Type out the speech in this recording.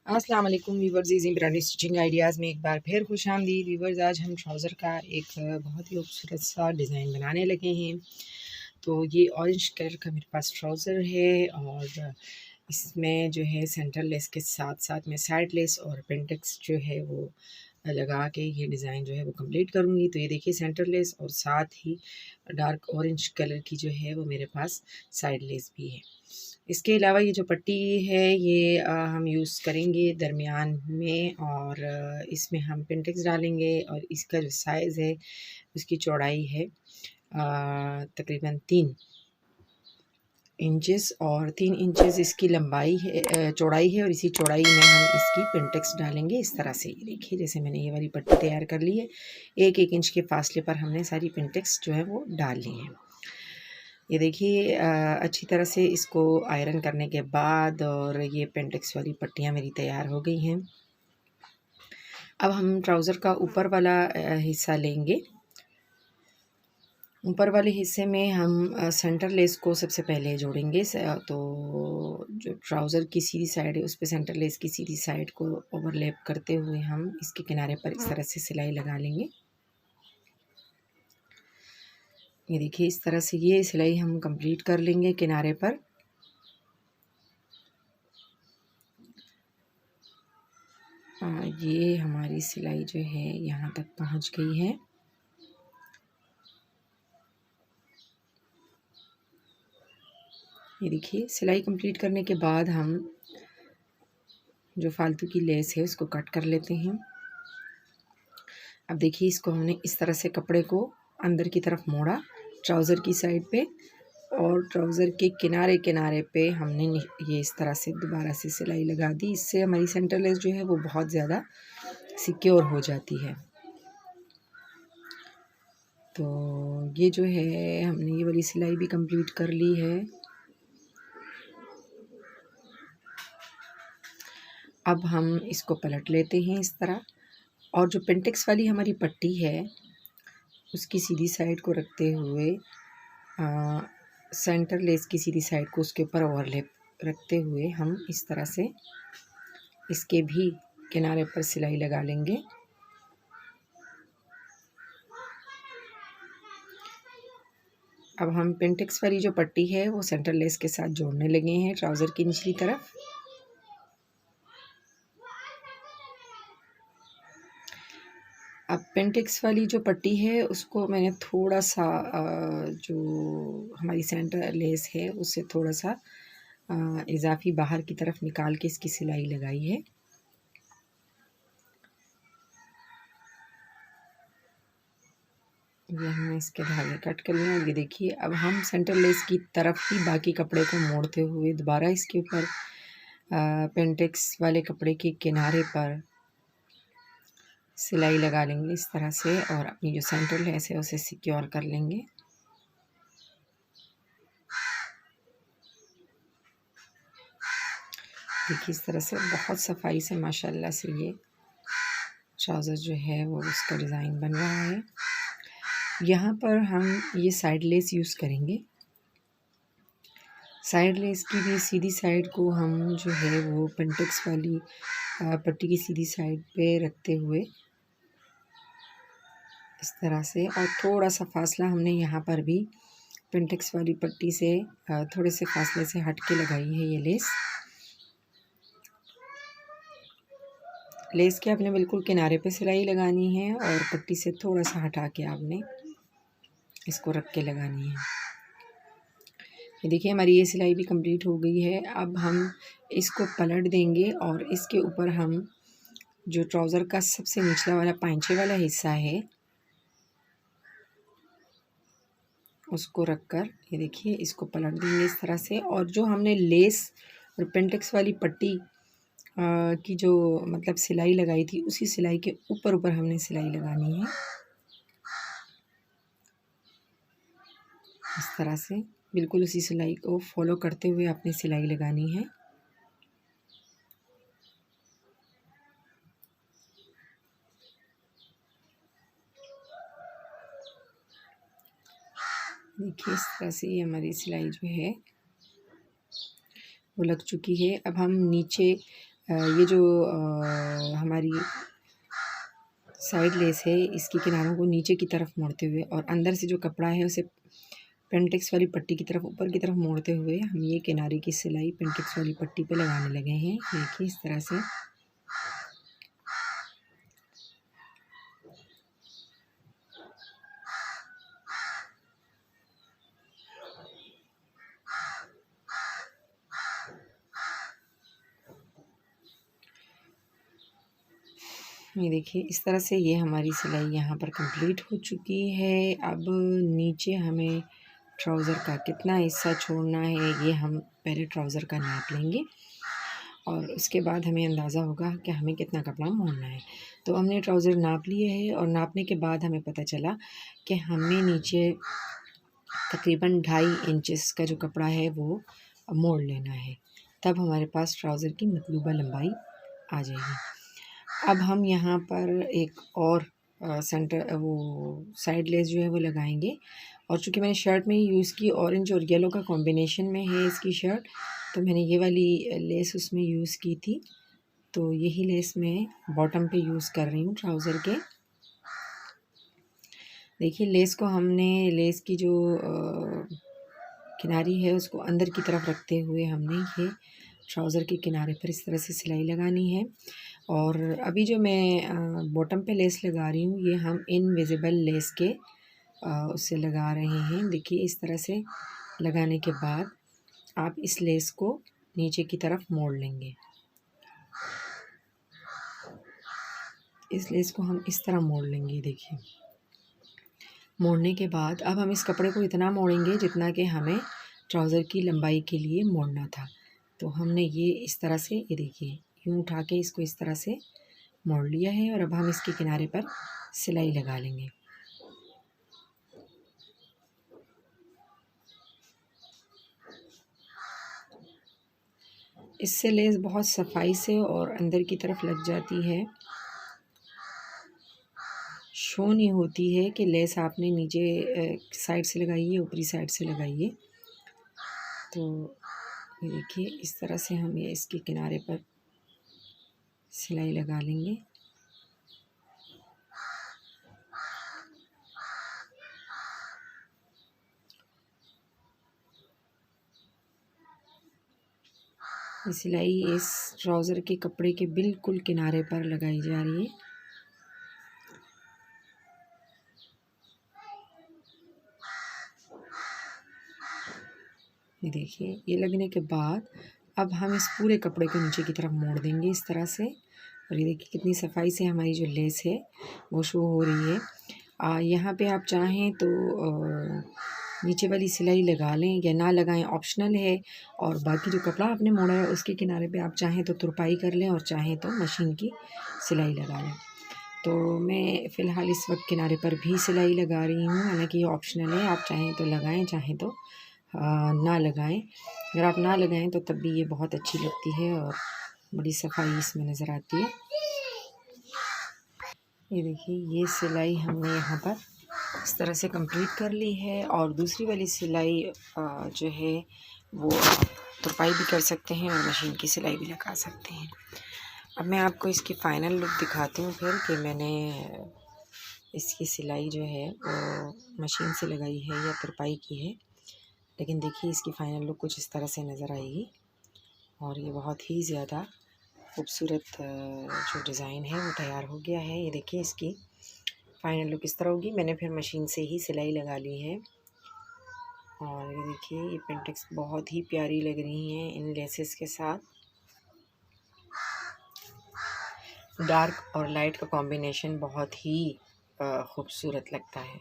अस्सलाम वालेकुम viewers, easy brand stitching ideas में एक बार फिर खुशामदीद वीवर्स। आज हम ट्राउज़र का एक बहुत ही खूबसूरत सा डिज़ाइन बनाने लगे हैं। तो ये ऑरेंज कलर का मेरे पास ट्राउज़र है और इसमें जो है सेंटर लेस के साथ साथ मैं साइड लेस और पेंटेक्स जो है वो लगा के ये डिज़ाइन जो है वो कंप्लीट करूँगी। तो ये देखिए सेंटर लेस और साथ ही डार्क ऑरेंज कलर की जो है वो मेरे पास साइड लेस भी है। इसके अलावा ये जो पट्टी है ये हम यूज़ करेंगे दरमियान में और इसमें हम पेंटेक्स डालेंगे और इसका जो साइज़ है उसकी चौड़ाई है तकरीबन 3 इंचेस और 3 इंचेस इसकी लंबाई है, चौड़ाई है और इसी चौड़ाई में हम इसकी पेंटेक्स डालेंगे इस तरह से। ये देखिए जैसे मैंने ये वाली पट्टी तैयार कर ली है, 1-1 इंच के फासले पर हमने सारी पेंटेक्स जो है वो डाल ली है। ये देखिए अच्छी तरह से इसको आयरन करने के बाद और ये पेंटेक्स वाली पट्टियाँ मेरी तैयार हो गई हैं। अब हम ट्राउज़र का ऊपर वाला हिस्सा लेंगे। ऊपर वाले हिस्से में हम सेंटर लेस को सबसे पहले जोड़ेंगे। तो जो ट्राउज़र की सीधी साइड है उस पे सेंटर लेस की सीधी साइड को ओवरलैप करते हुए हम इसके किनारे पर इस तरह से सिलाई लगा लेंगे। ये देखिए इस तरह से ये सिलाई हम कंप्लीट कर लेंगे किनारे पर। ये हमारी सिलाई जो है यहाँ तक पहुँच गई है। ये देखिए सिलाई कंप्लीट करने के बाद हम जो फालतू की लेस है उसको कट कर लेते हैं। अब देखिए इसको हमने इस तरह से कपड़े को अंदर की तरफ मोड़ा ट्राउज़र की साइड पे और ट्राउज़र के किनारे किनारे पे हमने ये इस तरह से दोबारा से सिलाई लगा दी। इससे हमारी सेंटर लेस जो है वो बहुत ज़्यादा सिक्योर हो जाती है। तो ये जो है हमने ये वाली सिलाई भी कंप्लीट कर ली है। अब हम इसको पलट लेते हैं इस तरह और जो पेंटेक्स वाली हमारी पट्टी है उसकी सीधी साइड को रखते हुए सेंटर लेस की सीधी साइड को उसके ऊपर ओवरलैप रखते हुए हम इस तरह से इसके भी किनारे पर सिलाई लगा लेंगे। अब हम पेंटेक्स वाली जो पट्टी है वो सेंटर लेस के साथ जोड़ने लगे हैं ट्राउज़र की निचली तरफ। अब पेंटेक्स वाली जो पट्टी है उसको मैंने थोड़ा सा जो हमारी सेंटर लेस है उससे थोड़ा सा इजाफी बाहर की तरफ निकाल के इसकी सिलाई लगाई है। ये हमने इसके धागे कट कर लिए और ये देखिए अब हम सेंटर लेस की तरफ ही बाकी कपड़े को मोड़ते हुए दोबारा इसके ऊपर पेंटेक्स वाले कपड़े के किनारे पर सिलाई लगा लेंगे इस तरह से और अपनी जो सेंटर लेस है उसे सिक्योर कर लेंगे। देखिए इस तरह से बहुत सफाई से माशाल्लाह से ये ट्राउज़र जो है वो उसका डिज़ाइन बन रहा है। यहाँ पर हम ये साइड लेस यूज़ करेंगे। साइड लेस की भी सीधी साइड को हम जो है वो पेंटेक्स वाली पट्टी की सीधी साइड पे रखते हुए इस तरह से और थोड़ा सा फासला हमने यहाँ पर भी पेंटेक्स वाली पट्टी से थोड़े से फासले से हट के लगाई है ये लेस। लेस के आपने बिल्कुल किनारे पे सिलाई लगानी है और पट्टी से थोड़ा सा हटा के आपने इसको रख के लगानी है। ये देखिए हमारी ये सिलाई भी कंप्लीट हो गई है। अब हम इसको पलट देंगे और इसके ऊपर हम जो ट्राउज़र का सबसे निचला वाला पांचे वाला हिस्सा है उसको रखकर ये देखिए इसको पलट देंगे इस तरह से और जो हमने लेस और पेंटेक्स वाली पट्टी की जो मतलब सिलाई लगाई थी उसी सिलाई के ऊपर ऊपर हमने सिलाई लगानी है इस तरह से। बिल्कुल उसी सिलाई को फॉलो करते हुए आपने सिलाई लगानी है। देखिए इस तरह से ये हमारी सिलाई जो है वो लग चुकी है। अब हम नीचे ये जो हमारी साइड लेस है इसके किनारों को नीचे की तरफ मोड़ते हुए और अंदर से जो कपड़ा है उसे पेंटेक्स वाली पट्टी की तरफ ऊपर की तरफ मोड़ते हुए हम ये किनारे की सिलाई पेंटेक्स वाली पट्टी पे लगाने लगे हैं। देखिए इस तरह से। ये देखिए इस तरह से ये हमारी सिलाई यहाँ पर कंप्लीट हो चुकी है। अब नीचे हमें ट्राउज़र का कितना हिस्सा छोड़ना है ये हम पहले ट्राउज़र का नाप लेंगे और उसके बाद हमें अंदाज़ा होगा कि हमें कितना कपड़ा मोड़ना है। तो हमने ट्राउज़र नाप लिए है और नापने के बाद हमें पता चला कि हमें नीचे तकरीबन 2.5 इंचेस का जो कपड़ा है वो मोड़ लेना है। तब हमारे पास ट्राउज़र की मतलूबा लंबाई आ जाएगी। अब हम यहाँ पर एक और सेंटर वो साइड लेस जो है वो लगाएंगे और चूँकि मैंने शर्ट में ही यूज़ की ऑरेंज और येलो का कॉम्बिनेशन में है इसकी शर्ट, तो मैंने ये वाली लेस उसमें यूज़ की थी। तो यही लेस मैं बॉटम पे यूज़ कर रही हूँ ट्राउज़र के। देखिए लेस को हमने लेस की जो किनारी है उसको अंदर की तरफ रखते हुए हमने ये ट्राउज़र के किनारे पर इस तरह से सिलाई लगानी है। और अभी जो मैं बॉटम पे लेस लगा रही हूँ ये हम इनविजिबल लेस के उससे लगा रहे हैं। देखिए इस तरह से लगाने के बाद आप इस लेस को नीचे की तरफ मोड़ लेंगे। इस लेस को हम इस तरह मोड़ लेंगे। देखिए मोड़ने के बाद अब हम इस कपड़े को इतना मोड़ेंगे जितना कि हमें ट्राउज़र की लंबाई के लिए मोड़ना था। तो हमने ये इस तरह से ये देखिए यूँ उठा के इसको इस तरह से मोड़ लिया है और अब हम इसके किनारे पर सिलाई लगा लेंगे। इससे लेस बहुत सफाई से और अंदर की तरफ लग जाती है, शो नहीं होती है कि लेस आपने नीचे साइड से लगाई है ऊपरी साइड से लगाई है। तो ये देखिए इस तरह से हम ये इसके किनारे पर सिलाई लगा लेंगे। ये सिलाई इस ट्राउज़र के कपड़े के बिल्कुल किनारे पर लगाई जा रही है। ये देखिए ये लगने के बाद अब हम इस पूरे कपड़े को नीचे की तरफ मोड़ देंगे इस तरह से। और ये देखिए कितनी सफाई से हमारी जो लेस है वो शो हो रही है। यहाँ पे आप चाहें तो नीचे वाली सिलाई लगा लें या ना लगाएं, ऑप्शनल है। और बाकी जो कपड़ा आपने मोड़ा है उसके किनारे पे आप चाहें तो तुरपाई कर लें और चाहें तो मशीन की सिलाई लगा लें। तो मैं फ़िलहाल इस वक्त किनारे पर भी सिलाई लगा रही हूँ, हालांकि ये ऑप्शनल है, आप चाहें तो लगाएं चाहें तो ना लगाएं। अगर आप ना लगाएं तो तब भी ये बहुत अच्छी लगती है और बड़ी सफाई इसमें नज़र आती है। ये देखिए ये सिलाई हमने यहाँ पर इस तरह से कंप्लीट कर ली है और दूसरी वाली सिलाई जो है वो तुरपाई भी कर सकते हैं और मशीन की सिलाई भी लगा सकते हैं। अब मैं आपको इसकी फ़ाइनल लुक दिखाती हूँ फिर कि मैंने इसकी सिलाई जो है वो मशीन से लगाई है या तुरपाई की है। लेकिन देखिए इसकी फ़ाइनल लुक कुछ इस तरह से नज़र आएगी और ये बहुत ही ज़्यादा खूबसूरत जो डिज़ाइन है वो तैयार हो गया है। ये देखिए इसकी फ़ाइनल लुक इस तरह होगी। मैंने फिर मशीन से ही सिलाई लगा ली है और ये देखिए ये पेंटेक्स बहुत ही प्यारी लग रही हैं इन लेसेस के साथ। डार्क और लाइट का कॉम्बिनेशन बहुत ही खूबसूरत लगता है।